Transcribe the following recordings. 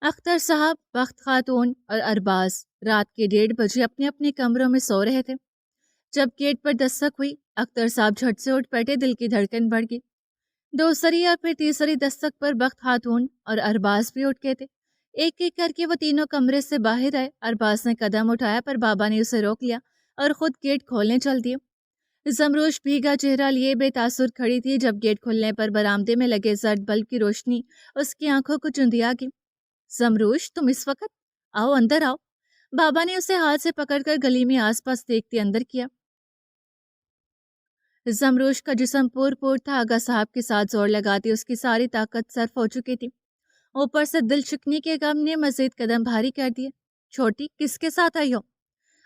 اختر صاحب، بخت خاتون اور ارباز رات کے 1:30 بجے اپنے اپنے کمروں میں سو رہے تھے جب گیٹ پر دستک ہوئی۔ اختر صاحب جھٹ سے اٹھ بیٹھے، دل کی دھڑکن بڑھ گئی۔ دوسری اور پھر تیسری دستک پر بخت خاتون اور ارباز بھی اٹھ گئے تھے۔ ایک ایک کر کے وہ تینوں کمرے سے باہر آئے۔ ارباز نے قدم اٹھایا پر بابا نے اسے روک لیا اور خود گیٹ کھولنے چل دیے۔ زمروش بھیگا چہرہ لیے بے تاثر کھڑی تھی جب گیٹ کھلنے پر برآمدے میں لگے زرد بلب کی روشنی اس کی آنکھوں کو چندیا گئی۔ زمروش، تم اس وقت؟ آؤ اندر آؤ۔ بابا نے اسے ہاتھ سے پکڑ کر گلی میں آس پاس دیکھتے اندر کیا۔ زمروش کا جسم پور پور تھا۔ آغا صاحب کے ساتھ زور لگاتی اس کی ساری طاقت صرف ہو چکی تھی۔ اوپر سے دل چکنے کے غم نے مزید قدم بھاری کر دیے۔ چھوٹی، کس کے ساتھ آئی ہو؟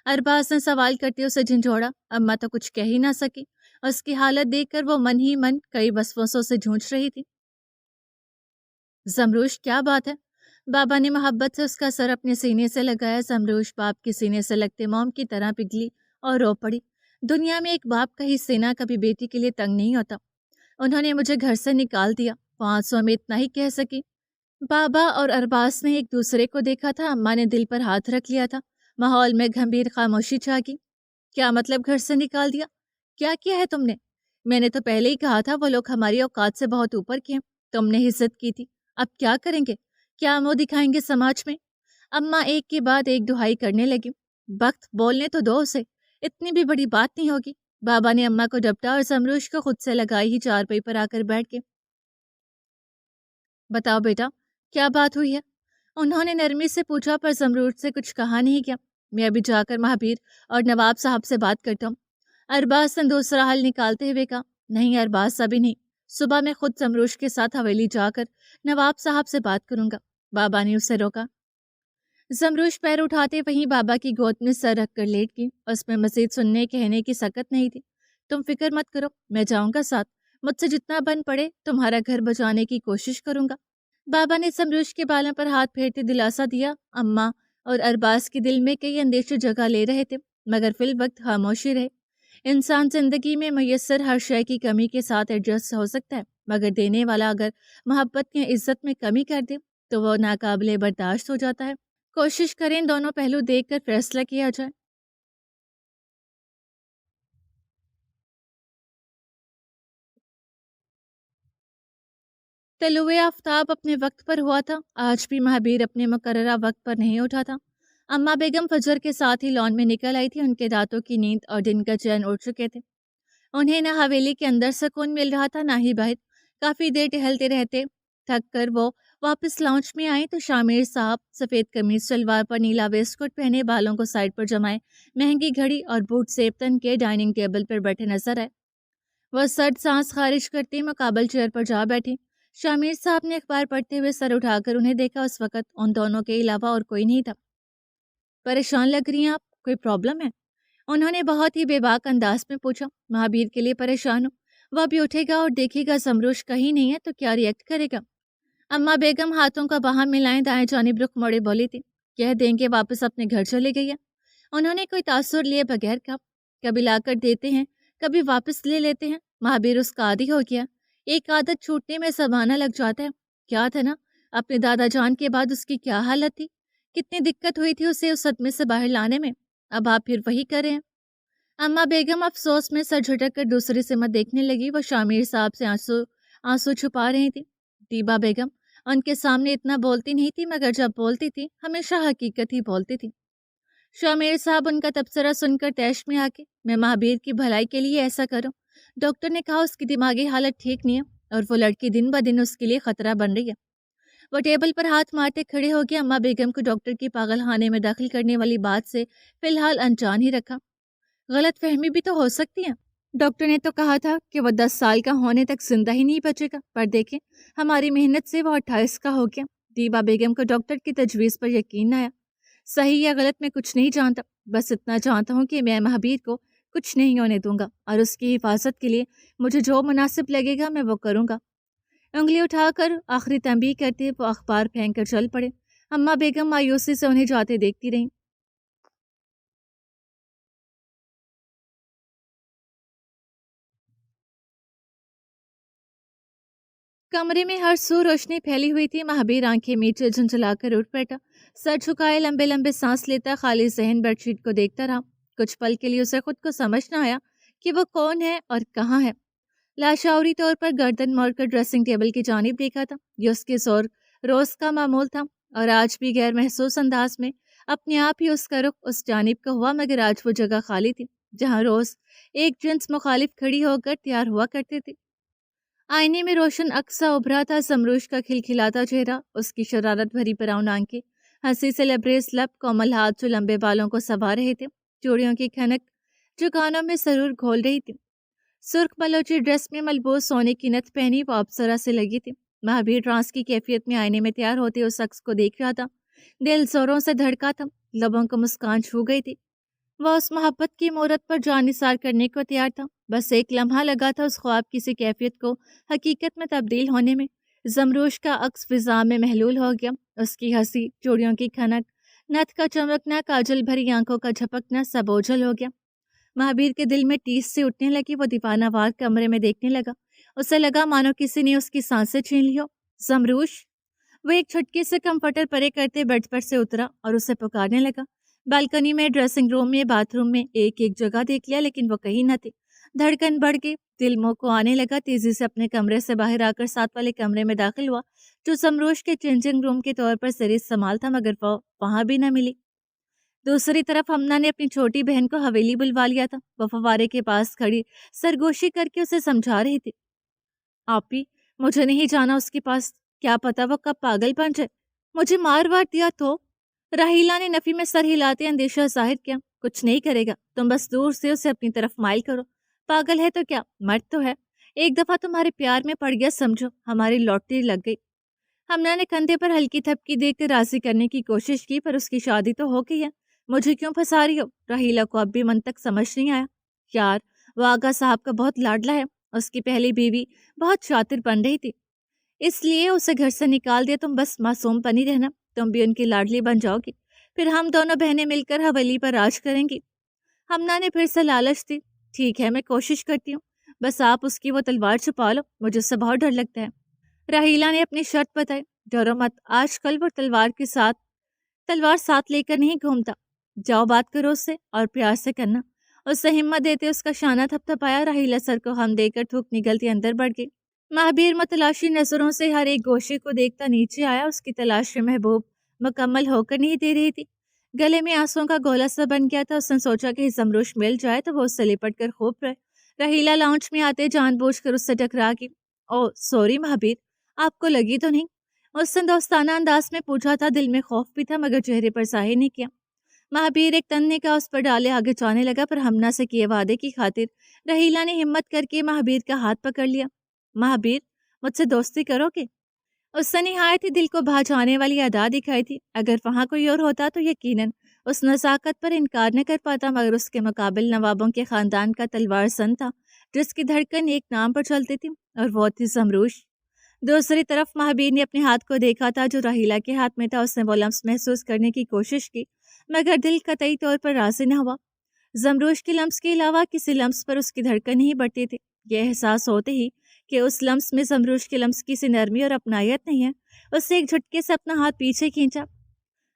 ارباز نے سوال کرتے اسے جھنجھوڑا۔ اماں تو کچھ کہہ ہی نہ سکی۔ اس کی حالت دیکھ کر وہ من ہی من کئی وسوسوں سے جھونچ رہی تھی۔ زمروش، کیا بات ہے؟ بابا نے محبت سے اس کا سر اپنے سینے سے لگایا۔ زمروش باپ کے سینے سے لگتے موم کی طرح پگھلی اور رو پڑی۔ دنیا میں ایک باپ کا ہی سینہ کبھی بیٹی کے لیے تنگ نہیں ہوتا۔ انہوں نے مجھے گھر سے نکال دیا، 500 میں اتنا ہی کہہ سکی۔ بابا اور ارباز نے ایک دوسرے کو دیکھا تھا۔ اماں نے دل پر ہاتھ رکھ لیا تھا۔ ماحول میں گھمبیر خاموشی چھا گئی۔ کیا مطلب گھر سے نکال دیا؟ کیا ہے تم نے؟ میں نے تو پہلے ہی کہا تھا وہ لوگ ہماری اوقات سے بہت اوپر کے ہیں۔ تم نے عزت کی تھی، اب کیا کریں گے؟ کیا منہ دکھائیں گے سماج میں؟ اماں ایک کے بعد ایک دہائی کرنے لگی۔ بخت، بولنے تو دو اسے، اتنی بھی بڑی بات نہیں ہوگی۔ بابا نے اماں کو ڈپٹا اور زمروش کو خود سے لگائی ہی چارپائی پر آ کر بیٹھ کے۔ بتاؤ بیٹا، کیا بات ہوئی ہے؟ انہوں نے نرمی سے پوچھا پر زمروش سے کچھ کہا نہیں کیا۔ میں ابھی جا کر مہابیر اور نواب صاحب سے بات کرتا ہوں، ارباز نے دوسرا حل نکالتے ہوئے کہا۔ نہیں ارباز، ابھی نہیں، صبح میں خود زمروش کے ساتھ حویلی جا کر نواب صاحب سے بات کروں گا۔ بابا نے اسے روکا۔ زمروش پیر اٹھاتے وہیں بابا کی گود میں سر رکھ کر لیٹ گئی۔ اس میں مزید سننے کہنے کی سکت نہیں تھی۔ تم فکر مت کرو، میں جاؤں گا ساتھ، مجھ سے جتنا بن پڑے تمہارا گھر بچانے کی کوشش کروں گا۔ بابا نے زمروش کے بالوں پر ہاتھ پھیرتے دلاسا دیا۔ اماں اور ارباز کے دل میں کئی اندیشے جگہ لے رہے تھے مگر فی الوقت خاموشی رہے۔ انسان زندگی میں میسر ہر شے کی کمی کے ساتھ ایڈجسٹ ہو سکتا ہے مگر دینے والا اگر محبت یا عزت میں کمی کر دے تو وہ ناقابل برداشت ہو جاتا ہے۔ کوشش کریں دونوں پہلو دیکھ کر فیصلہ کیا جائے۔ طلوع آفتاب اپنے وقت پر ہوا تھا۔ آج بھی مہابیر اپنے مقررہ وقت پر نہیں اٹھا تھا۔ اماں بیگم فجر کے ساتھ ہی لان میں نکل آئی تھی۔ ان کے دانتوں کی نیند اور دن کا چین اڑ چکے تھے۔ انہیں نہ حویلی کے اندر سکون مل رہا تھا نہ ہی باہر۔ کافی دیر ٹہلتے رہتے تھک کر وہ واپس لانچ میں آئے تو شامیر صاحب سفید قمیض شلوار پر نیلا ویسٹ کوٹ پہنے، بالوں کو سائڈ پر جمائے، مہنگی گھڑی اور بوٹ سیبتن کے ڈائننگ ٹیبل پر بیٹھے نظر آئے۔ وہ سرد سانس خارج کرتے مقابل چیئر پر جا بیٹھی۔ شامیر صاحب نے اخبار پڑھتے ہوئے سر اٹھا کر انہیں دیکھا۔ اس وقت ان دونوں کے علاوہ اور کوئی نہیں تھا۔ پریشان لگ رہی ہیں آپ، کوئی پرابلم ہے؟ انہوں نے بہت ہی بے باک انداز میں پوچھا۔ مہابیر کے لیے پریشان ہوں، وہ ابھی اٹھے گا اور دیکھے گا زمروش کہیں نہیں ہے تو کیا ریئیکٹ کرے گا۔ اماں بیگم ہاتھوں کا باہم ملائیں دائیں جانب رخ موڑے بولی تھی۔ کہہ دیں کہ واپس اپنے گھر چلے گئی ہے۔ انہوں نے کوئی تاثر لیے بغیر کہا۔ کبھی لا کر دیتے ہیں، کبھی واپس لے لیتے ہیں۔ مہابیر اس کا عادی ہو گیا۔ ایک عادت چھوٹنے میں زمانہ لگ جاتا ہے۔ کیا تھا نا، اپنے دادا جان کے بعد اس کی کیا حالت تھی، کتنی دقت ہوئی تھی اسے اس صدمے سے باہر لانے میں۔ اب آپ پھر وہی کر رہے ہیں۔ اماں بیگم افسوس میں سر جھٹک کر دوسری سمت دیکھنے لگی۔ وہ شامیر صاحب سے آنسو چھپا رہی تھی۔ طیبہ بیگم ان کے سامنے اتنا بولتی نہیں تھی مگر جب بولتی تھی ہمیشہ حقیقت ہی بولتی تھی۔ شامیر صاحب ان کا تبصرہ سن کر طیش میں آ کے، میں مہابیر کی بھلائی کے لیے ایسا کروں، ڈاکٹر نے کہا اس کی دماغی حالت ٹھیک نہیں ہے اور وہ لڑکی دن بہ دن اس کے لیے خطرہ بن رہی ہے۔ وہ ٹیبل پر ہاتھ مارتے کھڑے ہو گیا۔ اماں بیگم کو ڈاکٹر کی پاگل خانے میں داخل کرنے والی بات سے فی الحال انجان ہی رکھا۔ غلط فہمی بھی تو ہو سکتی ہے، ڈاکٹر نے تو کہا تھا کہ وہ 10 سال کا ہونے تک زندہ ہی نہیں بچے گا، پر دیکھیں ہماری محنت سے وہ 28 کا ہو گیا۔ دیبا بیگم کو ڈاکٹر کی تجویز پر یقین نہ آیا۔ صحیح یا غلط میں کچھ نہیں جانتا، بس اتنا جانتا ہوں کہ میں مہابیر کو کچھ نہیں ہونے دوں گا اور اس کی حفاظت کے لیے مجھے جو مناسب لگے گا میں وہ کروں گا۔ انگلی اٹھا کر آخری تنبیہ کرتے وہ اخبار پھینک کر چل پڑے۔ اماں بیگم مایوسی سے انہیں جاتے دیکھتی رہیں۔ कमरे में हर सू रोशनी फैली हुई थी। महाबीर आंखें मीचे झुंझुलाकर उठ बैठा, सर झुकाए लंबे लंबे सांस लेता खाली जहन बेडशीट को देखता रहा। कुछ पल के लिए उसे खुद को समझ न आया कि वो कौन है और कहाँ है। लाशौरी तौर पर गर्दन मोड़कर ड्रेसिंग टेबल की जानिब देखा था। ये उसके जोर रोज का मामूल था और आज भी गैर महसूस अंदाज में अपने आप ही उसका रुख उस जानिब का हुआ, मगर आज वो जगह खाली थी जहाँ रोज एक जिन्स मुखालिफ खड़ी होकर तैयार हुआ करते थे। आईने में रोशन अक्सा उभरा था, समरूश का खिलखिलाता चेहरा, उसकी शरारत भरी ब्राउन आंखें, हंसी से लबरेज लब, कोमल हाथ जो लंबे बालों को सबा रहे थे, चूड़ियों की खनक जो कानों में सरूर घोल रही थी। सुर्ख बलोची ड्रेस में मलबूस सोने की नथ पहनी वो अप्सरा से लगी थी। महाबीर ट्रांस की कैफियत में आईने में तैयार होते उस शख्स को देख रहा था। दिल जोरों से धड़का था, लबों को मुस्कान छू गई थी। वह उस मोहब्बत की मूरत पर जान निसार करने को तैयार था। बस एक लम्हा लगा था उस ख्वाब की सी कैफियत को हकीकत में तब्दील होने में। जमरूश का अक्स फिजा में महलूल हो गया। उसकी हंसी, चूड़ियों की खनक, नथ का चमकना, काजल भरी आंखों का झपकना सब ओझल हो गया। महाबीर के दिल में टीस से उठने लगी। वो दीवाना वार कमरे में देखने लगा। उसे लगा मानो किसी ने उसकी सांसें छीन ली हो। जमरूश! वो एक छुटकी से कंफर्टर परे करते बेड पर से उतरा और उसे पुकारने लगा। बालकनी में, ड्रेसिंग रूम में, बाथरूम में एक एक जगह देख लिया लेकिन वो कहीं न थे। धड़कन बढ़ गई, दिल मुंह को आने लगा। तेजी से अपने कमरे से बाहर आकर साथ वाले कमरे में दाखिल हुआ जो समरोश के चेंजिंग रूम के तौर पर सर इस्तेमाल था, मगर वो वहां भी न मिली। दूसरी तरफ हमना ने अपनी छोटी बहन को हवेली बुलवा लिया था। वो फव्वारे के पास खड़ी सरगोशी करके उसे समझा रही थी। आपी, मुझे नहीं जाना उसके पास, क्या पता वो कब पागल बन जाए, मुझे मार वार दिया तो। राहीला ने नफी में सर हिलाते अंदेशा जाहिर किया। कुछ नहीं करेगा, तुम बस दूर से उसे अपनी तरफ माइल करो। पागल है तो क्या, मर्द तो है। एक दफा तुम्हारे प्यार में पड़ गया समझो, हमारी लॉटरी लग गई। हमना ने कंधे पर हल्की थपकी देकर राजी करने की कोशिश की, पर उसकी शादी तो हो गई है, मुझे क्यों फंसा रही हो। राहीला को अब भी मन तक समझ नहीं आया। यार, वो आगा साहब का बहुत लाडला है। उसकी पहली बीवी बहुत शातिर बन रही थी, इसलिए उसे घर से निकाल दिया। तुम बस मासूम बनी रहना, तुम भी उनकी लाडली बन जाओगी, फिर हम दोनों बहनें मिलकर हवेली पर राज करेंगी। हमना ने फिर से लालच दी। ठीक है, मैं कोशिश करती हूँ, बस आप उसकी वो तलवार छुपा लो, मुझे उससे बहुत डर लगता है। राहीला ने अपनी शर्त बताई। डरो मत, आजकल वो तलवार साथ लेकर नहीं घूमता। जाओ बात करो उससे और प्यार से करना। उससे हिम्मत देते उसका शाना थपथपाया। राहीला सर को हम देकर थूक निगलती अंदर बढ़ गई। महाबीर मतलाशी नजरों से हर एक गोशे को देखता नीचे आया। उसकी तलाश में महबूब मुकम्मल होकर नहीं दे रही थी। गले में आंसुओं का गोला सा बन गया था। उसने सोचा कि जमरूश मिल जाए तो वो उससे लिपट कर खूब रहे। रहीला लाउंज में आते जानबूझकर उससे टकरा गई। ओ सॉरी महाबीर, आपको लगी तो नहीं? उसने दोस्ताना अंदाज में पूछा था। दिल में खौफ भी था मगर चेहरे पर जाहिर नहीं किया। महाबीर एक तन्ने का उस पर डाले आगे जाने लगा, पर हमना से किए वादे की खातिर रहीला ने हिम्मत करके महाबीर का हाथ पकड़ लिया। महाबीर, मुझसे दोस्ती करोगे? उसने निहायत ही दिल को भा जाने वाली अदा दिखाई थी। अगर वहां कोई और होता तो यकीनन उस नजाकत पर इनकार न कर पाता, मगर उसके मुकाबिल नवाबों के खानदान का तलवार सन था जिसकी धड़कन एक नाम पर चलती थी, और वो थी जमरूश। दूसरी तरफ महाबीर ने अपने हाथ को देखा था जो राहीला के हाथ में था। उसने वो लम्स महसूस करने की कोशिश की, मगर दिल कतई तौर पर राजी न हुआ। जमरूश के लम्स के अलावा किसी लम्स पर उसकी धड़कन नहीं बढ़ती थी। यह एहसास होते ही कि उस लम्स में जमरूश के लम्स की सी नरमी और अपनायत नहीं है, उससे एक झटके से अपना हाथ पीछे खींचा।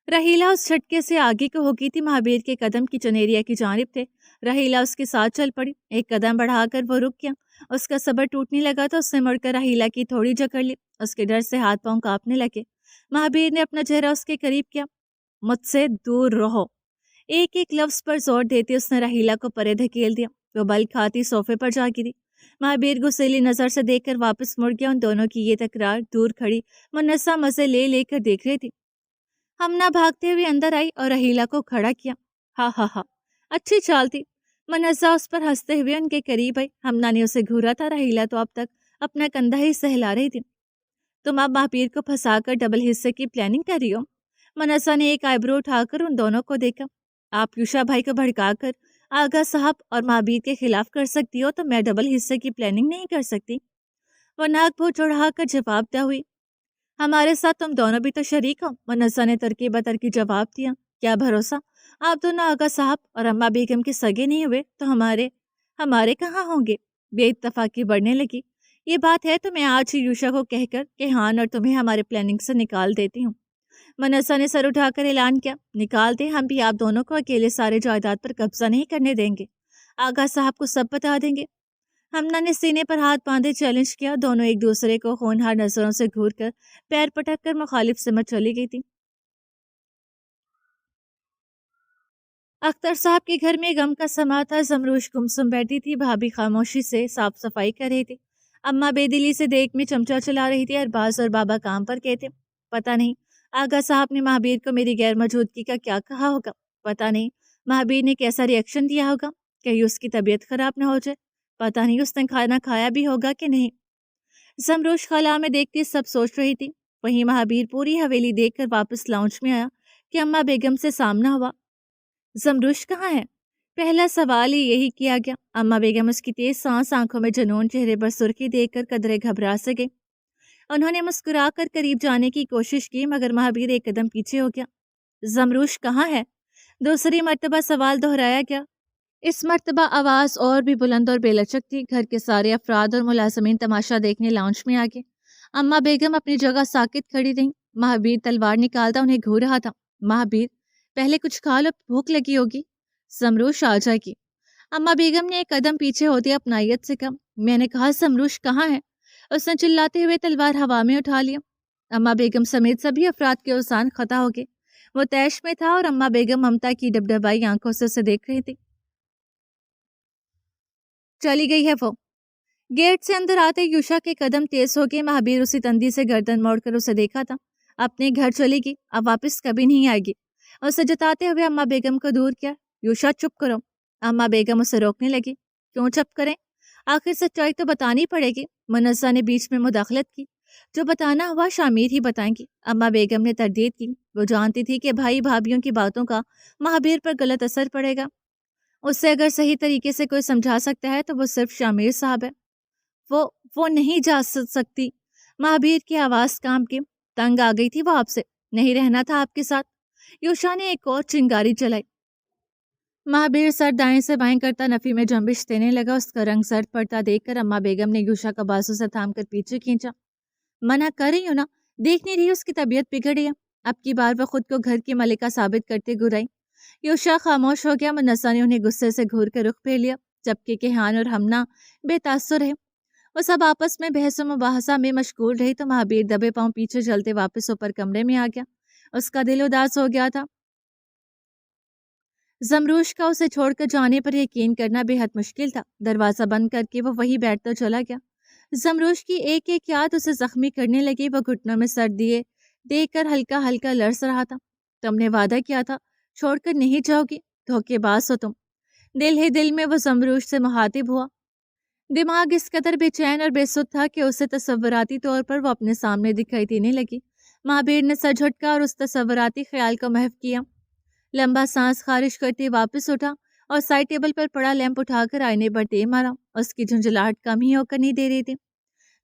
रहीला उस झटके से आगे को हो गई थी। महाबीर के कदम की चनेरिया की जानिब थे। रहीला उसके साथ चल पड़ी। एक कदम बढ़ाकर वो रुक गया। उसका सब्र टूटने लगा तो उसने मुड़कर रहीला की थोड़ी जकड़ ली। उसके डर से हाथ पांव कांपने लगे। महाबीर ने अपना चेहरा उसके करीब किया। मुझसे दूर रहो, एक एक लफ्ज पर जोर देते उसने रहीला को परे धकेल दिया। वो बल खाती सोफे पर जा गिरी। महाबीर गुस्सेली नजर से देखकर वापस मुड़ गया। उन दोनों की ये तकरार दूर खड़ी मुन्नसा मजे ले लेकर देख रही थी। हमना भागते हुए अंदर आई और रहीला को खड़ा किया। हा हा हा, अच्छी चाल थी। मुन्नसा उस पर हंसते हुए उनके करीब आई। हमना ने उसे घूरा था। रहीला तो अब तक अपना कंधा ही सहला रही थी। तुम अब महाबीर को फंसाकर डबल हिस्से की प्लानिंग कर रही हो? मुन्नसा ने एक आईब्रो उठाकर उन दोनों को देखा। आप यूशा भाई को भड़काकर आगा साहब और महाबीर के खिलाफ कर सकती हो, तो मैं डबल हिस्से की प्लानिंग नहीं कर सकती। वो नाक भूत चढ़ाकर जवाब दिया हुई। हमारे साथ तुम दोनों भी तो शरीक हो। मुन्नसा ने तरकी बतरकी जवाब दिया। क्या भरोसा, आप दोनों आगा साहब और अम्मा बेगम के सगे नहीं हुए तो हमारे कहाँ होंगे? बेइत्तफाकी बढ़ने लगी। یہ بات ہے تو میں آج ہی یوشا کو کہہ کر کیہان اور تمہیں ہمارے پلاننگ سے نکال دیتی ہوں۔ منسا نے سر اٹھا کر اعلان کیا، نکال دیں، ہم بھی آپ دونوں کو اکیلے سارے جائیداد پر قبضہ نہیں کرنے دیں گے، آغا صاحب کو سب بتا دیں گے۔ ہمنا نے سینے پر ہاتھ باندھے چیلنج کیا۔ دونوں ایک دوسرے کو ہونہار نظروں سے گھور کر پیر پٹک کر مخالف سمت چلی گئی تھی۔ اختر صاحب کے گھر میں غم کا سما تھا۔ زمروش گمسم بیٹھی تھی، بھابھی خاموشی سے صاف صفائی کر رہی تھی، اماں بے دلی سے دیگ میں چمچہ چلا رہی تھی، ارباز اور بابا کام پر گئے تھے۔ پتہ نہیں آغا صاحب نے مہابیر کو میری غیر موجودگی کا کیا کہا ہوگا، پتہ نہیں مہابیر نے کیسا ری ایکشن دیا ہوگا، کہیں اس کی طبیعت خراب نہ ہو جائے، پتہ نہیں اس نے کھانا کھایا بھی ہوگا کہ نہیں۔ زمروش خلا میں دیکھتی سب سوچ رہی تھی۔ وہیں مہابیر پوری حویلی دیکھ کر واپس لاؤنج میں آیا کہ اماں بیگم سے سامنا ہوا۔ زمروش کہاں ہے؟ پہلا سوال ہی یہی کیا گیا۔ اماں بیگم اس کی تیز سانس، آنکھوں میں جنون، چہرے پر سرخی دیکھ کر قدرے گھبرا سے گئی۔ انہوں نے مسکرا کر قریب جانے کی کوشش کی، مگر مہابیر ایک قدم پیچھے ہو گیا۔ زمروش کہاں ہے؟ دوسری مرتبہ سوال دہرایا گیا۔ اس مرتبہ آواز اور بھی بلند اور بے لچک تھی۔ گھر کے سارے افراد اور ملازمین تماشا دیکھنے لاؤنج میں آگے۔ اماں بیگم اپنی جگہ ساکت کھڑی رہیں۔ مہابیر تلوار نکالتا انہیں گھور رہا تھا۔ مہابیر، پہلے کچھ کھا لو، بھوک لگی ہوگی، زمروش آ جائے گی۔ اماں بیگم نے ایک قدم پیچھے ہوتے اپنائیت سے کہا۔ میں نے کہا زمروش کہاں ہے؟ اس نے چلاتے ہوئے تلوار ہوا میں اٹھا لیا۔ اماں بیگم سمیت سبھی افراد کے اوزان خطا ہو گئے۔ وہ تیش میں تھا اور اماں بیگم ممتا کی ڈبڈبائی آنکھوں سے اسے دیکھ رہی تھی۔ چلی گئی ہے وہ۔ گیٹ سے اندر آتے یوشا کے قدم تیز ہو گئے۔ مہابیر اسی تندی سے گردن موڑ کر اسے دیکھا تھا۔ اپنے گھر چلے گی، اب واپس کبھی نہیں آئے گی، اسے جتاتے ہوئے اماں بیگم کو دور کیا۔ یوشا چپ کرو۔ اماں بیگم اسے روکنے لگی۔ کیوں چپ کریں؟ آخر سچائی تو بتانی پڑے گی۔ منزہ نے بیچ میں مداخلت کی۔ جو بتانا ہوا شامیر ہی بتائیں گی۔ اماں بیگم نے تردید کی۔ وہ جانتی تھی کہ بھائی بھابھیوں کی باتوں کا مہابیر پر غلط اثر پڑے گا۔ اسے اگر صحیح طریقے سے کوئی سمجھا سکتا ہے تو وہ صرف شامیر صاحب ہے۔ وہ نہیں جا سکتی۔ مہابیر کی آواز کانپ کے تنگ آ گئی تھی وہ آپ سے، نہیں رہنا تھا آپ کے ساتھ۔ یوشا نے ایک اور چنگاری چلائی۔ مہابیر سر دائیں سے بائیں کرتا نفی میں جنبش دینے لگا۔ اس کا رنگ زرد پڑتا دیکھ کر اماں بیگم نے یوشا کا بازو سے تھام کر پیچھے کھینچا۔ منع کر رہی ہوں نا، دیکھ نہیں رہی اس کی طبیعت بگڑی ہے؟ اب کی بار وہ خود کو گھر کی ملکہ ثابت کرتے گرائی۔ یوشا خاموش ہو گیا۔ منسا نے انہیں غصے سے گھور کر رخ پھیر لیا، جبکہ کیہان اور ہمنا بے تاثر رہے۔ وہ سب آپس میں بحث و مباحثہ میں مشغول رہی تو مہابیر دبے پاؤں پیچھے چلتے واپس اوپر کمرے میں آ گیا۔ اس کا دل اداس ہو گیا تھا۔ زمروش کا اسے چھوڑ کر جانے پر یقین کرنا بے حد مشکل تھا۔ دروازہ بند کر کے وہ وہی بیٹھتا چلا گیا۔ زمروش کی ایک ایک یاد اسے زخمی کرنے لگی۔ وہ گھٹنوں میں سر دیے دیکھ کر ہلکا ہلکا لرز رہا تھا۔ تم نے وعدہ کیا تھا چھوڑ کر نہیں جاؤ گی، دھوکے باز ہو تم۔ دل ہی دل میں وہ زمروش سے مخاطب ہوا۔ دماغ اس قدر بے چین اور بے سود تھا کہ اسے تصوراتی طور پر وہ اپنے سامنے دکھائی دینے لگی۔ مہابیر نے سر جھٹکا اور اس تصوراتی خیال کو محو کیا۔ لمبا سانس خارج کرتے واپس اٹھا اور سائڈ ٹیبل پر پڑا لیمپ اٹھا کر آئینے پر ٹے مارا۔ اس کی جھنجھلاہٹ کم ہی ہو کر نہیں دے رہی تھی۔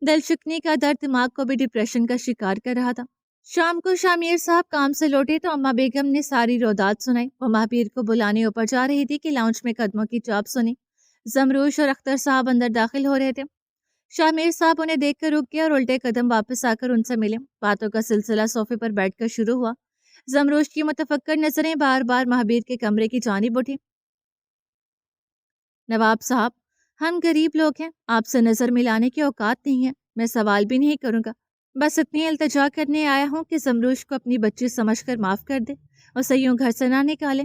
دل شکنی کا درد دماغ کو بھی ڈپریشن کا شکار کر رہا تھا۔ شام کو شامیر صاحب کام سے لوٹے تو اماں بیگم نے ساری رودات سنائی۔ وہ مہابیر کو بلانے اوپر جا رہی تھی کہ لاؤنج میں قدموں کی چاپ سنی۔ زمروش اور اختر صاحب اندر داخل ہو رہے تھے۔ شامیر صاحب انہیں دیکھ کر رک گئے اور الٹے قدم واپس آ کر ان سے ملے۔ باتوں کا سلسلہ صوفے پر بیٹھ کر شروع ہوا۔ زمروش کی متفکر نظریں بار بار مہابیر کے کمرے کی جانب اٹھی۔ نواب صاحب، ہم غریب لوگ ہیں، آپ سے نظر ملانے کی اوقات نہیں ہے، میں سوال بھی نہیں کروں گا، بس اتنی التجا کرنے آیا ہوں کہ زمروش کو اپنی بچی سمجھ کر معاف کر دے، اسے یوں گھر سے نہ نکالے۔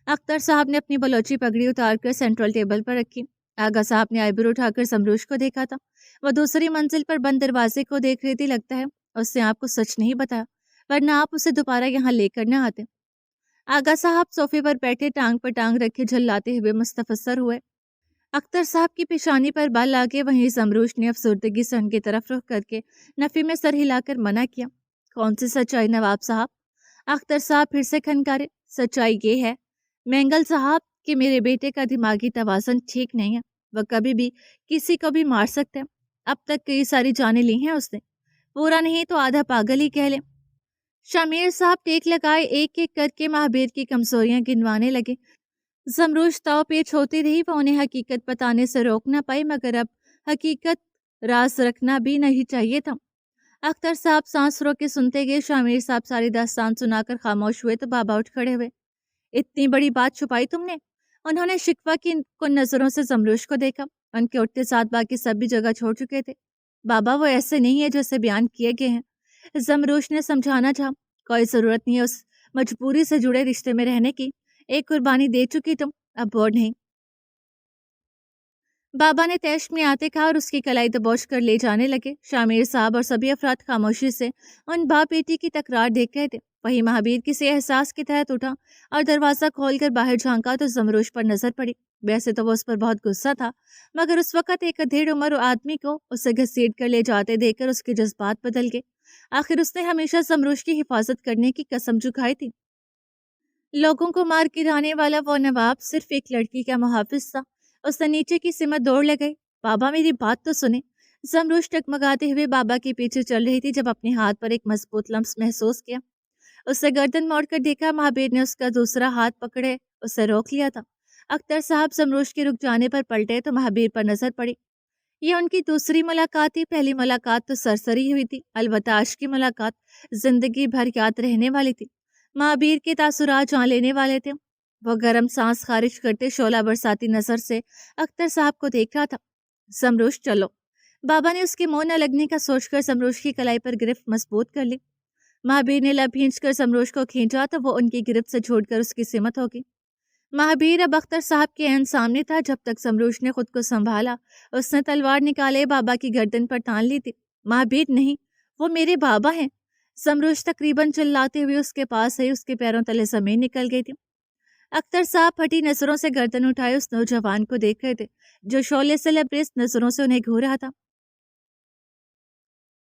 اختر صاحب نے اپنی بلوچی پگڑی اتار کر سینٹرل ٹیبل پر رکھی۔ آغا صاحب نے آئیبرو اٹھا کر زمروش کو دیکھا تھا۔ وہ دوسری منزل پر بند دروازے کو دیکھ رہی تھی۔ لگتا ہے اس نے آپ کو سچ نہیں بتایا، ورنہ آپ اسے دوبارہ یہاں لے کر نہ آتے۔ آغا صاحب صوفے پر بیٹھے ٹانگ پر ٹانگ رکھے جھلاتے ہوئے مستفسر ہوئے۔ اختر صاحب کی پیشانی پر بال آگے، وہیں زمروش نے افسردگی سے ان کی طرف رخ کر کے نفی میں سر ہلا کر منع کیا۔ کون سی سچائی نواب صاحب؟ اختر صاحب پھر سے کھنکارے۔ سچائی یہ ہے مینگل صاحب کہ میرے بیٹے کا دماغی توازن ٹھیک نہیں ہے، وہ کبھی بھی کسی کو بھی مار سکتے ہیں۔ اب تک کئی ساری جانیں لی ہیں اس نے، پورا نہیں تو آدھا پاگل ہی کہہ لیں۔ شامیر صاحب ٹیک لگائے ایک ایک کر کے مہابیر کی کمزوریاں گنوانے لگے۔ زمروش تاؤ پیچ ہوتی رہی۔ وہ انہیں حقیقت بتانے سے روک نہ پائی، مگر اب حقیقت राज रखना भी नहीं चाहिए था। अख्तर साहब सांस रोक के सुनते गए। शामिर साहब सारी दास्तान सुनाकर खामोश हुए तो बाबा उठ खड़े हुए। इतनी बड़ी बात छुपाई तुमने? उन्होंने शिकवा की कुन नजरों से जमरूश को देखा। उनके उठते साथ बाकी सब भी जगह छोड़ चुके थे। बाबा वो ऐसे नहीं है जैसे बयान किए गए हैं। जमरूश ने समझाना चाहा। कोई जरूरत नहीं है उस मजबूरी से जुड़े रिश्ते में रहने की। एक कुर्बानी दे चुकी तुम, अब बोर्ड नहीं। बाबा ने तैश में आते कहा और उसकी कलाई दबोच कर ले जाने लगे। शामिर साहब और सभी अफराद खामोशी से उन बाप बेटी की तकरार देख रहे थे। वही महावीर किसी एहसास के तहत उठा और दरवाजा खोलकर बाहर झांका तो जमरूश पर नजर पड़ी। वैसे तो वो उस पर बहुत गुस्सा था, मगर उस वक्त एक अधेड़ उम्र आदमी को उसे घसीट कर ले जाते देखकर उसके जज्बात बदल गए। आखिर उसने हमेशा जमरूश की हिफाजत करने की कसम चुकाई थी। लोगों को मार गिराने वाला वो नवाब सिर्फ एक लड़की का मुहाफिज था। उसने नीचे की सिमत दौड़ लगाई। बाबा मेरी बात तो सुने। जमरूश टकमगाते हुए बाबा के पीछे चल रही थी जब अपने हाथ पर एक मजबूत लम्स महसूस किया। उससे गर्दन मोड़कर देखा। महाबीर ने उसका दूसरा हाथ पकड़े उसे रोक लिया था। अख्तर साहब जमरूश के रुक जाने पर पलटे तो महाबीर पर नजर पड़ी। ये उनकी दूसरी मुलाकात थी। पहली मुलाकात तो सरसरी हुई थी, अलबत्ता आज की मुलाकात जिंदगी भर याद रहने वाली थी। महाबीर के तासुरात जान लेने वाले थे। वो गर्म सांस खारिज करते शोला बरसाती नजर से अख्तर साहब को देख रहा था। जमरूश चलो। बाबा ने उसके मुंह न लगने का सोचकर जमरूश की कलाई पर गिरफ्त मजबूत कर ली। महाबीर ने लब खींचकर जमरूश को खींचा तो वो उनकी गिरफ्त से छूटकर उसकी सिमत होगी। महाबीर अब अख्तर साहब के ऐन सामने था। जब तक जमरूश ने खुद को संभाला, उसने तलवार निकाले बाबा की गर्दन पर तान ली थी। महाबीर नहीं, वो मेरे बाबा हैं। जमरूश तकरीबन चिल्लाते हुए उसके पास आई। उसके पैरों तले जमीन निकल गई थी। अख्तर साहब फटी नजरों से गर्दन उठाए उस नौजवान को देख रहे थे जो शोले से लबरेज नजरों से उन्हें घूर रहा था।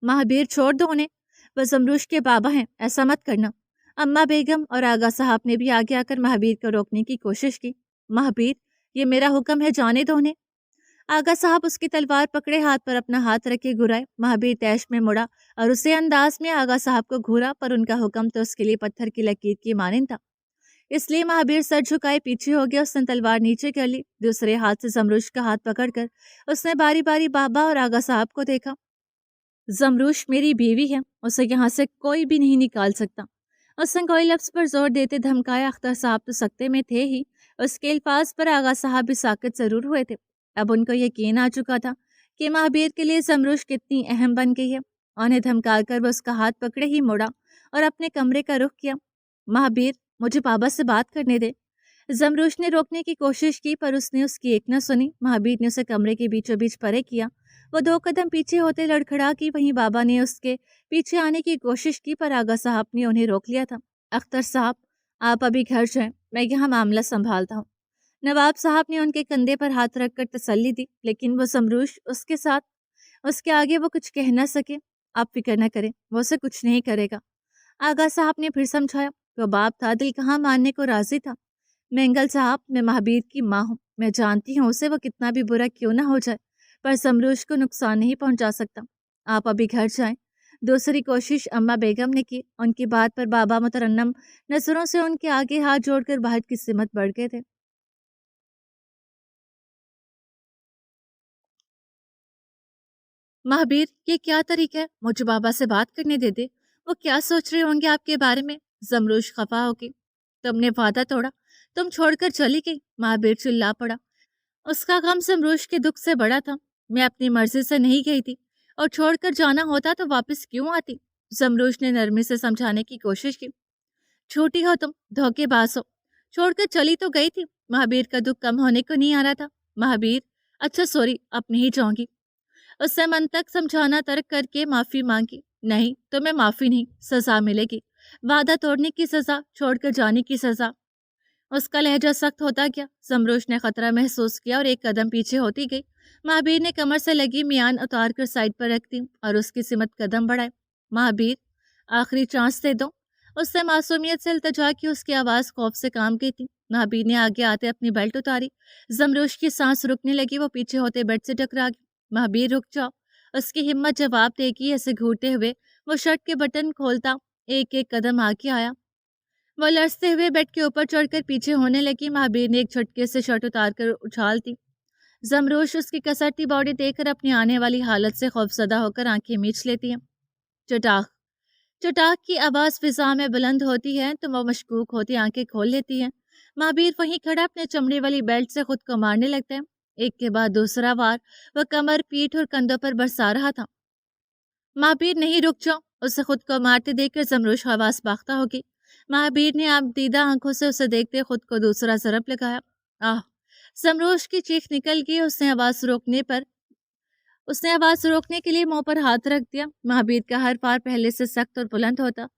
महाबीर छोड़ दो उन्हें, वह जमरूश के बाबा हैं, ऐसा मत करना। अम्मा बेगम और आगा साहब ने भी आगे आकर महाबीर को रोकने की कोशिश की। महाबीर, ये मेरा हुक्म है, जाने दो उन्हें। आगा साहब उसकी तलवार पकड़े हाथ पर अपना हाथ रखे घुराए। महाबीर तैश में मुड़ा और उसे अंदाज में आगा साहब को घूरा, पर उनका हुक्म तो उसके लिए पत्थर की लकीर की मानिंद था। इसलिए महाबीर सर झुकाए पीछे हो गया। उसने तलवार नीचे कर ली। दूसरे हाथ से जमरूश का हाथ पकड़कर उसने बारी बारी बाबा और आगा साहब को देखा। जमरूश मेरी बीवी है, उसे यहाँ से कोई भी नहीं निकाल सकता। उसने कोई लफ्ज पर जोर देते धमकाया। अख्तर साहब तो सकते में थे ही, उसके अल्फाज पर आगा साहब भी साकित जरूर हुए थे। अब उनको यकीन आ चुका था कि महाबीर के लिए जमरूश कितनी अहम बन गई है। उन्हें धमकाकर वो उसका हाथ पकड़े ही मुड़ा और अपने कमरे का रुख किया। महाबीर, मुझे बाबा से बात करने दे। जमरूश ने रोकने की कोशिश की, पर उसने उसकी एक न सुनी। महाबीर ने उसे कमरे के बीचों बीच परे किया। वो 2 कदम पीछे होते लड़खड़ा की। वहीं बाबा ने उसके पीछे आने की कोशिश की, पर आगा साहब ने उन्हें रोक लिया था। अख्तर साहब, आप अभी घर जाएं, मैं यहाँ मामला संभालता हूँ। नवाब साहब ने उनके कंधे पर हाथ रखकर तसल्ली दी, लेकिन वो जमरूश उसके साथ, उसके आगे वो कुछ कह न सके। आप फिक्र न करें, वो उसे कुछ नहीं करेगा। आगा साहब ने फिर समझाया। वो बाप था, दिल कहाँ मानने को राजी था। मेंगल साहब, मैं महाबीर की माँ हूँ, मैं जानती हूँ उसे वो कितना भी बुरा क्यों ना हो जाए, पर जमरूश को नुकसान नहीं पहुंचा सकता। आप अभी घर जाएं। दूसरी कोशिश अम्मा बेगम ने की। उनकी बात पर बाबा मुतरन्नम नजरों से उनके आगे हाथ जोड़कर बाहर की सिमत बढ़ गए थे। महाबीर, ये क्या तरीका है? मुझे बाबा से बात करने दे दे। वो क्या सोच रहे होंगे आपके बारे में? जमरूश खफा होगी। तुमने वादा तोड़ा, तुम छोड़कर चली गई। महाबीर चिल्ला पड़ा। उसका गम जमरूश के दुख से बड़ा था। मैं अपनी मर्जी से नहीं गई थी, और छोड़कर जाना होता तो वापस क्यों आती? जमरूश ने नरमी से समझाने की कोशिश की। छोटी हो तुम, धोखेबाज हो। छोड़कर चली तो गई थी। महाबीर का दुख कम होने को नहीं आ रहा था। महाबीर, अच्छा सॉरी, अब नहीं जाऊंगी। उससे मन तक समझाना तर्क करके माफी मांगी। नहीं, तुम्हें माफी नहीं, सजा मिलेगी। वादा तोड़ने की सजा, छोड़कर जाने की सजा। उसका लहजा सख्त होता गया। जमरूश ने खतरा महसूस किया और एक कदम पीछे होती गई। महाबीर ने कमर से लगी मियान उतार कर साइड पर रख दी और उसकी सिमत कदम बढ़ाए। महाबीर, आखिरी चांस दे दो। उससे मासूमियत से इल्तिजा की। उसकी आवाज खौफ से काम गई थी। महाबीर ने आगे आते अपनी बेल्ट उतारी। जमरूश की सांस रुकने लगी। वो पीछे होते बेड से टकरा गई। महाबीर, रुक जाओ। उसकी हिम्मत जवाब देगी ऐसे घूरते हुए वो शर्ट के बटन खोलता एक एक कदम आगे आया। वो लड़ते हुए बेड के ऊपर चढ़कर पीछे होने लगी। महाबीर ने एक झटके से शर्ट उतार कर उछाल दी। जमरोश उसकी कसरती बॉडी देखकर अपनी आने वाली हालत से खौफजदा होकर आंखें मीच लेती है। चटाक चटाक की आवाज़ फिजा में बुलंद होती है तो वो मशकूक होती आंखें खोल लेती है। महावीर वहीं खड़ा अपने चमड़े वाली बेल्ट से खुद को मारने लगता है। एक के बाद दूसरा वार वह कमर, पीठ और कंधों पर बरसा रहा था। महावीर, नहीं, रुक जाओ। उसे खुद को मारते देखकर जमरोश हवास बाख्ता होगी। महावीर ने आप दीदा आंखों से उसे देखते खुद को दूसरा ज़रब लगाया। आह! जमरोश की चीख निकल गई। उसने आवाज़ रोकने के लिए मुंह पर हाथ रख दिया। महावीर का हर पार पहले से सख्त और बुलंद होता।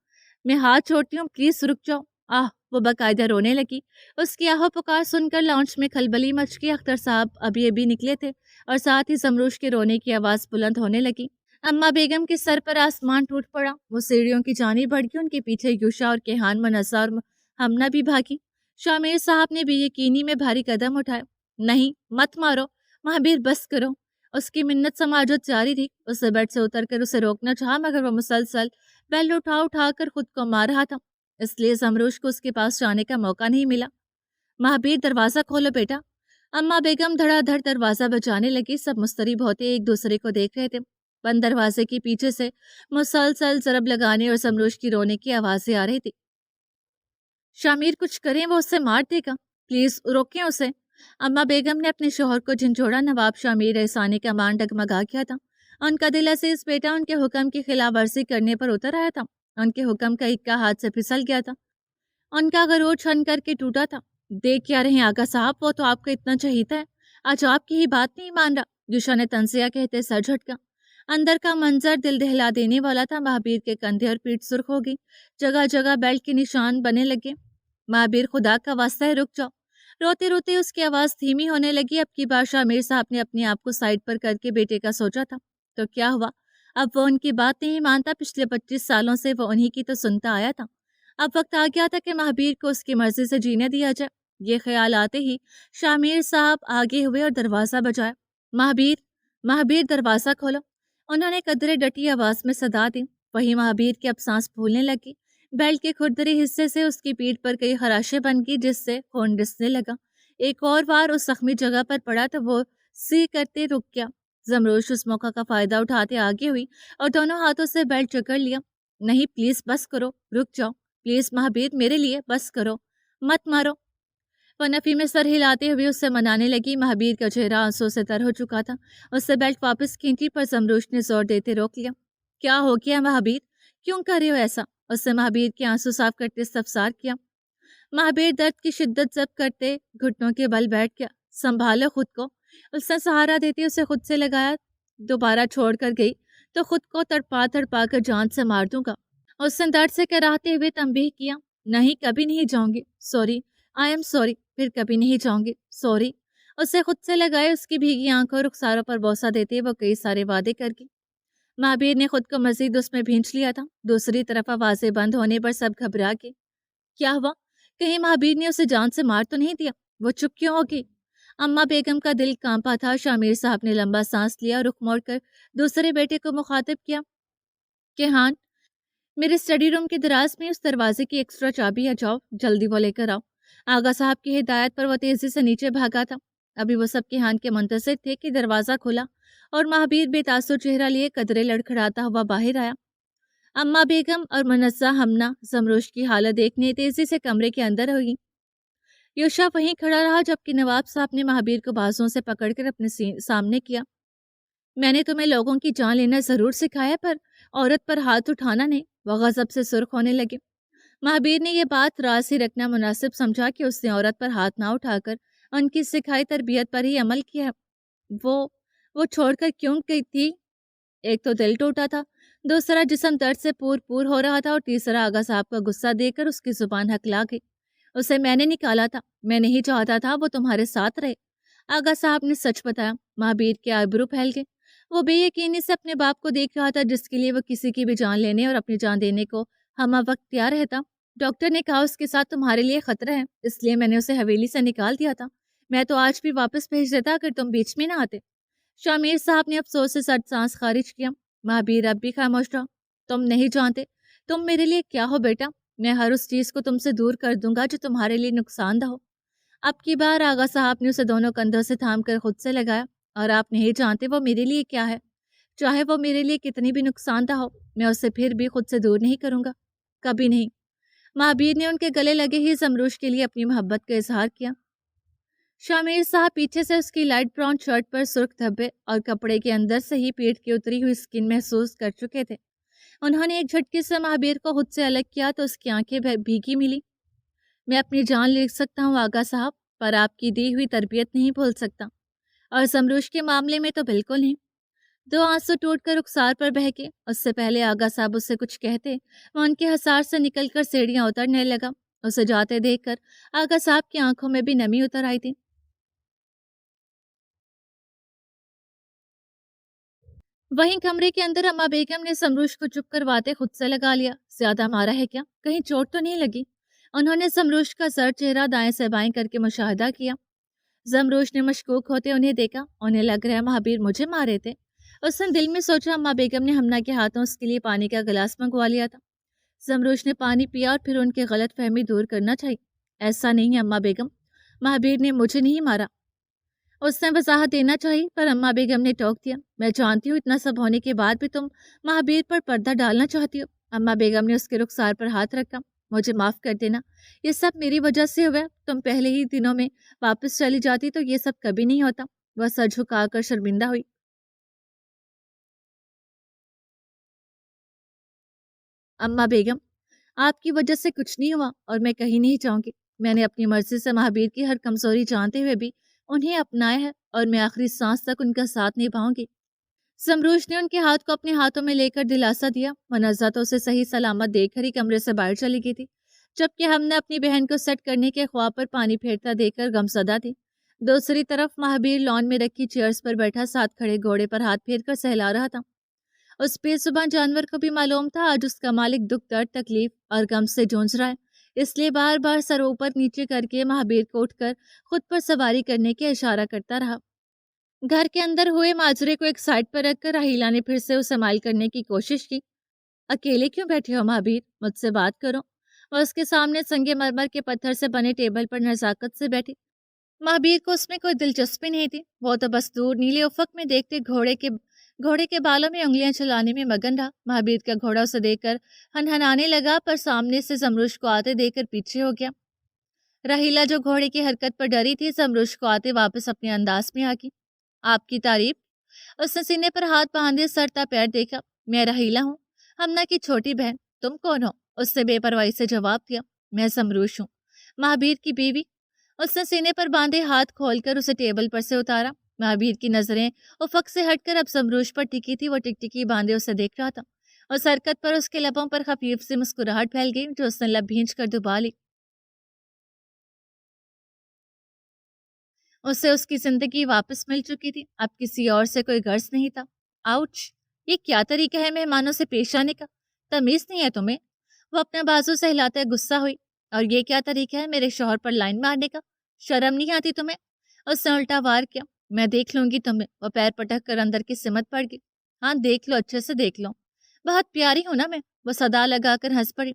मैं हाथ छोड़ती हूँ, प्लीज रुक जाओ। आह! वो बाकायदा रोने लगी। उसकी आहो पुकार सुनकर लाउंज में खलबली मच गई। अख्तर साहब अभी अभी निकले थे और साथ ही जमरोश के रोने की आवाज़ बुलंद होने लगी। अम्मा बेगम के सर पर आसमान टूट पड़ा। वो सीढ़ियों की जानिब बढ़ गई। उनके पीछे यूशा और केहान, मनस्सा और हमना भी भागी। शामिर साहब ने बेयकीनी में भारी कदम उठाए। नहीं, मत मारो महावीर, बस करो। उसकी मिन्नत समाजत जारी थी। उसे बेड से उतरकर उसे रोकना चाहा मगर वह मुसलसल बेल उठा कर खुद को मार रहा था, इसलिए जमरोश को उसके पास जाने का मौका नहीं मिला। महावीर, दरवाजा खोलो बेटा। अम्मा बेगम धड़ाधड़ दरवाजा बजाने लगी। सब मुस्तरिब होते एक दूसरे को देख रहे थे। बंद दरवाजे के पीछे से मुसलसल जरब लगाने और जमरोश की रोने की आवाजें आ रही थी। शामिर, कुछ करें, वो उससे मार देगा, प्लीज रोकें उसे। अम्मा बेगम ने अपने शोहर को झंझोड़ा। नवाब शामिर एहसानी का मान डगमगा गया था। उनका दिल अजीज बेटा उनके हुक्म की खिलाफ वर्जी करने पर उतर आया था। उनके हुक्म का इक्का हाथ से फिसल गया था। उनका गरूर छन करके टूटा था। देख क्या रहे आगा साहब, वो तो आपको इतना चाहता है, आज आपकी ही बात नहीं मान रहा। युषा ने तंजिया कहते सर झटका। अंदर का मंजर दिल दहला देने वाला था। महावीर के कंधे और पीठ सुर्ख हो गई। जगह जगह बेल्ट के निशान बने लगे। महावीर, खुदा का वास्ता है, रुक जाओ। रोते रोते उसकी आवाज धीमी होने लगी। अब की बार शामिर साहब ने अपने आप को साइड पर करके बेटे का सोचा था, तो क्या हुआ, अब वो उनकी बात नहीं मानता। पिछले 25 सालों से वो उन्हीं की तो सुनता आया था। अब वक्त आ गया था कि महावीर को उसकी मर्जी से जीने दिया जाए। ये ख्याल आते ही शामिर साहब आगे हुए और दरवाजा बजाया। महावीर, महावीर, दरवाजा खोलो। उन्होंने कदरे डटी आवाज में सदा दी। वही महावीर की अब सांस फूलने लगी। बेल्ट के खुरदरे हिस्से से उसकी पीठ पर कई खराशें बन गई, जिससे खून रिसने लगा। एक और बार उस जख्मी जगह पर पड़ा तो वो सी करते रुक गया। जमरोश उस मौका का फायदा उठाते आगे हुई और दोनों हाथों से बेल्ट जकड़ लिया। नहीं, प्लीज बस करो, रुक जाओ, प्लीज महावीर, मेरे लिए बस करो, मत मारो। वो नफी में सर हिलाते हुए उससे मनाने लगी। महावीर का चेहरा आंसू से तर हो चुका था। उससे बेल्ट वापस खींची पर जमरोश ने जोर देते रोक लिया। क्या हो गया महावीर, क्यों कर रहे हो ऐसा? उससे महावीर के आंसू साफ करते इस्तफसार किया। महावीर दर्द की शिद्दत जब्त करते घुटनों के बल बैठ गया। संभालो खुद को। उसने सहारा देते उसे खुद से लगाया। दोबारा छोड़कर गई तो खुद को तड़पा तड़पा कर जान से मार दूंगा। उसने दर्द से कराहते हुए तंबीह किया। नहीं, कभी नहीं जाऊंगी, सॉरी, आई एम सॉरी। फिर कभी नहीं जाऊंगी, सॉरी। उसे खुद से लगाए उसकी भीगी आंखों रुखसारों पर बोसा देते वो कई सारे वादे कर गई। महावीर ने खुद को मजीद उसमें भींच लिया था। दूसरी तरफ आवाजें बंद होने पर सब घबरा गए। क्या हुआ, कहीं महावीर ने उसे जान से मार तो नहीं दिया? वो चुप क्यों होगी? अम्मा बेगम का दिल कांपा था। शामिर साहब ने लंबा सांस लिया, रुख मोड़कर दूसरे बेटे को मुखातिब किया। केहान, मेरे स्टडी रूम के दराज में उस दरवाजे की एक्स्ट्रा चाबी है, जाओ जल्दी वो लेकर आओ। आगा साहब की हिदायत पर वो तेजी से नीचे भागा था। अभी वो सब केहान के मुंतज़िर थे कि दरवाजा खुला और महावीर बेतासुर चेहरा लिए कदरे लड़खड़ाता हुआ बाहर आया। अम्मा बेगम और मनस्सा हमना जमरोश की हालत देखने तेजी से कमरे के अंदर हुई। योशा वहीं खड़ा रहा जबकि नवाब साहब ने महावीर को बाजुओं से पकड़कर अपने सामने किया। मैंने तुम्हें लोगों की जान लेना जरूर सिखाया, पर औरत पर हाथ उठाना नहीं। वह गजब से सुर्ख होने लगे। महावीर ने यह बात राज ही रखना मुनासिब समझा कि उसने औरत पर हाथ ना उठाकर उनकी सिखाई तरबियत पर ही अमल किया है। वो छोड़कर क्यों गई थी? एक तो दिल टूटा था, दूसरा जिस्म दर्द से पूर पूर हो रहा था और तीसरा आगा साहब का गुस्सा देकर उसकी जुबान हकला गई। उसे मैंने निकाला था, मैं नहीं चाहता था वो तुम्हारे साथ रहे। आगा साहब ने सच बताया। महावीर के आबरू फैल गए। वो बेयकीनी से अपने बाप को देख रहा था, जिसके लिए वो किसी की भी जान लेने और अपनी जान देने को हम वक्त तैयार रहता। डॉक्टर ने कहा उसके साथ तुम्हारे लिए खतरा है, इसलिए मैंने उसे हवेली से निकाल दिया था। मैं तो आज भी वापस भेज देता अगर तुम बीच में ना आते। शामिर साहब ने अफसोस से सट सांस खारिज किया। महावीर अब भी खामोश रहा। तुम नहीं जानते तुम मेरे लिए क्या हो बेटा। मैं हर उस चीज को तुमसे दूर कर दूंगा जो तुम्हारे लिए नुकसानदा हो। अब की बार आगा साहब ने उसे दोनों कंधों से थाम कर खुद से लगाया। और आप नहीं जानते वो मेरे लिए क्या है। चाहे वो मेरे लिए कितनी भी नुकसानदा हो, मैं उसे फिर भी खुद से दूर नहीं करूंगा, कभी नहीं। महाबीर ने उनके गले लगे ही जमरूश के लिए अपनी मोहब्बत का इजहार किया। शामिर साहब पीछे से उसकी लाइट ब्राउन शर्ट पर सुर्ख धब्बे और कपड़े के अंदर से ही पेट की उतरी हुई स्किन महसूस कर चुके थे। उन्होंने एक झटके से महाबीर को खुद से अलग किया तो उसकी आंखें भीगी मिली। मैं अपनी जान ले सकता हूँ आगा साहब, पर आपकी दी हुई तरबियत नहीं भूल सकता, और जमरूश के मामले में तो बिल्कुल नहीं। दो आंसू टूटकर रुखसार पर बहके। उससे पहले आगा साहब उससे कुछ कहते, वह उनके हसार से निकलकर सीढ़ियां उतरने लगा। उसे जाते देखकर आगा साहब की आंखों में भी नमी उतर आई थी। वहीं कमरे के अंदर अम्मा बेगम ने समरूश को चुप करवाते खुद से लगा लिया। ज्यादा मारा है क्या, कहीं चोट तो नहीं लगी। उन्होंने समरूश का सर चेहरा दाएं से बाएं करके मुशाहिदा किया। जमरूश ने मशकूक होते उन्हें देखा। उन्हें लग रहा है महाबीर मुझे मारे थे। उसने दिल में सोचा अम्मा बेगम ने हमना के हाथों उसके लिए पानी का गिलास मंगवा लिया था। जमरूश ने पानी पिया और फिर उनकी गलत फहमी दूर करना चाहिए। ऐसा नहीं है अम्मा बेगम, महाबीर ने मुझे नहीं मारा। उसने वजाहत देना चाहिए, पर अम्मा बेगम ने टोक दिया। मैं जानती हूँ इतना सब होने के बाद भी तुम महाबीर पर पर्दा डालना चाहती हो। अम्मा बेगम ने उसके रुखसार पर हाथ रखा। मुझे माफ कर देना, ये सब मेरी वजह से हुआ। तुम पहले ही दिनों में वापस चली जाती तो ये सब कभी नहीं होता। वह सर झुकाकर शर्मिंदा हुई। अम्मा बेगम, आपकी वजह से कुछ नहीं हुआ और मैं कहीं नहीं जाऊंगी। मैंने अपनी मर्जी से महाबीर की हर कमजोरी जानते हुए भी उन्हें अपनाया है और मैं आखिरी सांस तक उनका साथ निभाऊंगी। समरूश ने उनके हाथ को अपने हाथों में लेकर दिलासा दिया। मनज़्ज़ा तो उसे सही सलामत देखकर ही कमरे से बाहर चली गई थी, जबकि हमने अपनी बहन को सेट करने के ख्वाब पर पानी फेरता देखकर गमसदा थी। दूसरी तरफ महाबीर लॉन में रखी चेयर्स पर बैठा साथ खड़े घोड़े पर हाथ फेर कर सहला रहा था। उस बेजुबान जानवर को भी मालूम था आज उसका मालिक दुख, दर्द, तकलीफ और गम से जूझ रहा है। इसलिए बार बार सर ऊपर नीचे करके महाबीर को उठकर खुद पर सवारी करने के इशारा करता रहा। घर के अंदर हुए माजरे को एक साइड पर रखकर राहीला ने फिर से उसे माइल करने की कोशिश की। अकेले क्यों बैठे हो महाबीर, मुझसे बात करो। वह उसके सामने संगमरमर के पत्थर से बने टेबल पर नजाकत से बैठी। महाबीर को उसमें कोई दिलचस्पी नहीं थी। वो तो बस दूर नीले उफक में देखते घोड़े के बालों में उंगलियां चलाने में मगन रहा। महाबीर का घोड़ा उसे देखकर हनहनाने लगा, पर सामने से जमरूश को आते देखकर पीछे हो गया। राहीला जो घोड़े की हरकत पर डरी थी, जमरूश को आते वापस अपने अंदाज में आ गई। आपकी तारीफ। उसने सीने पर हाथ बांधे सरता पैर देखा। मैं रहीला हूँ, हमना की छोटी बहन। तुम कौन हो? उसने बेपरवाही से जवाब दिया। मैं समरूश हूँ, महाबीर की बीवी। उसने सीने पर बांधे हाथ खोलकर उसे टेबल पर से उतारा। महाबीर की नजरें उफक से हटकर अब समरूश पर टिकी थी। वो टिकटिकी बांधे उसे देख रहा था। उस हरकत पर उसके लबों पर खफीफ सी मुस्कुराहट फैल गई, जो उसने लब भींच कर दुबा ली। उसे उसकी जिंदगी वापस मिल चुकी थी। अब किसी और से कोई गर्ज नहीं था। आउच! ये क्या तरीका है मेहमानों से पेश आने का? तमीज नहीं है तुम्हें? वो अपना बाजू से हिलाते गुस्सा हुई। और ये क्या तरीका है मेरे शौहर पर लाइन मारने का? शर्म नहीं आती तुम्हें? उसने उल्टा वार किया। मैं देख लूंगी तुम्हें। वो पैर पटक कर अंदर की सिमत पड़ गई। हाँ देख लो, अच्छे से देख लो। बहुत प्यारी हूं ना मैं? वो सदा लगाकर हंस पड़ी।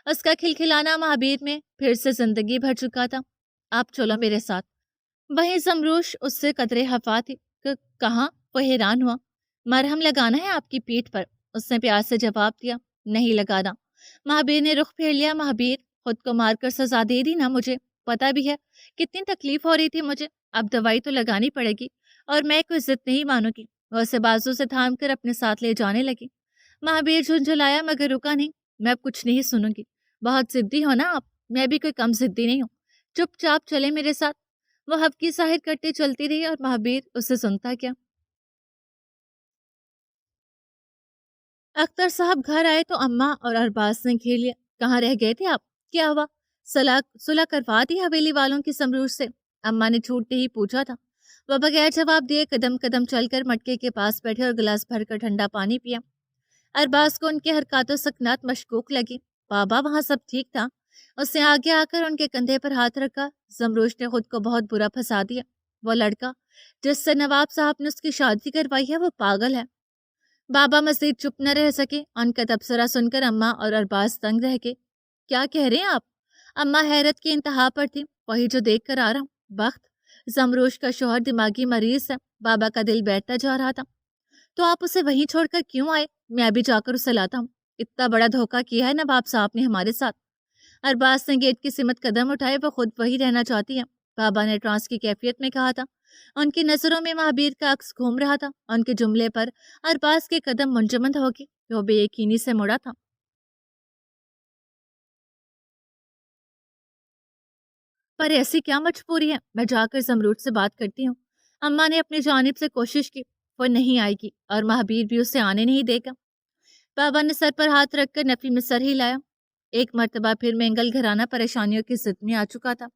उसका खिलखिलाना महाबीर में फिर से जिंदगी भर चुका था। आप चलो मेरे साथ। वहीं समरूश उससे कतरे हफा थी। कहाँ? वो हैरान हुआ। मरहम लगाना है आपकी पीठ पर, उसने प्यार से जवाब दिया। नहीं लगाना। महाबीर ने रुख फेर लिया। महाबीर, खुद को मारकर सजा दे दी ना मुझे, पता भी है कितनी तकलीफ हो रही थी मुझे। अब दवाई तो लगानी पड़ेगी और मैं कोई जिद नहीं मानूंगी। वह उसे बाजू से थाम कर अपने साथ ले जाने लगी। महाबीर झुंझुलाया मगर रुका नहीं। मैं अब कुछ नहीं सुनूंगी। बहुत जिद्दी हो ना आप, मैं भी कोई कम जिद्दी नहीं हूँ। चुपचाप चले मेरे साथ। वो हबकी जाहिर करते चलती रही और महाबीर उसे सुनता क्या। अख्तर साहब घर आए तो अम्मा और अरबाज ने घेर लिया। कहाँ रह गए थे आप? क्या हुआ? सलाह सुलह करवा दी हवेली वालों की समरूर से? अम्मा ने छूटते ही पूछा था। वह बगैर जवाब दिए कदम कदम चलकर मटके के पास बैठे और गिलास भरकर ठंडा पानी पिया। अरबाज को उनके हरकतों सकनात मशकूक लगी। बाबा वहां सब ठीक था। उसने आगे आकर उनके कंधे पर हाथ रखा। जमरूश ने खुद को बहुत बुरा फंसा दिया। वो लड़का जिससे नवाब साहब ने उसकी शादी करवाई है वो पागल है। बाबा मजीद चुप न रह सके। उनका तबसरा सुनकर अम्मा और अरबाज तंग रह गए। क्या कह रहे हैं आप? अम्मा हैरत की इंतहा पर थी। वही जो देख कर आ रहा हूँ। बख्त, जमरोश का शौहर दिमागी मरीज है। बाबा का दिल बैठता जा रहा था। तो आप उसे वहीं छोड़कर क्यों आए? मैं अभी जाकर उसे लाता हूँ। इतना बड़ा धोखा किया है नवाब साहब ने हमारे साथ। अरबाज ने गेट की सिमत कदम उठाए। वो खुद वही रहना चाहती है। बाबा ने ट्रांस की कैफियत में कहा था। उनकी नजरों में महाबीर का अक्स घूम रहा था। उनके जुमले पर अरबाज के कदम मुंजमद हो गए। वो बेयकीनी से मुड़ा था। पर ऐसी क्या मजबूरी है? मैं जाकर जमरूद से बात करती हूँ। अम्मा ने अपनी जानिब से कोशिश की। वो नहीं आएगी और महाबीर भी उसे आने नहीं देगा। बाबा ने सर पर हाथ रखकर नफी में सर हिलाया। एक मर्तबा फिर मैंगल घराना परेशानियों की जिद में आ चुका था।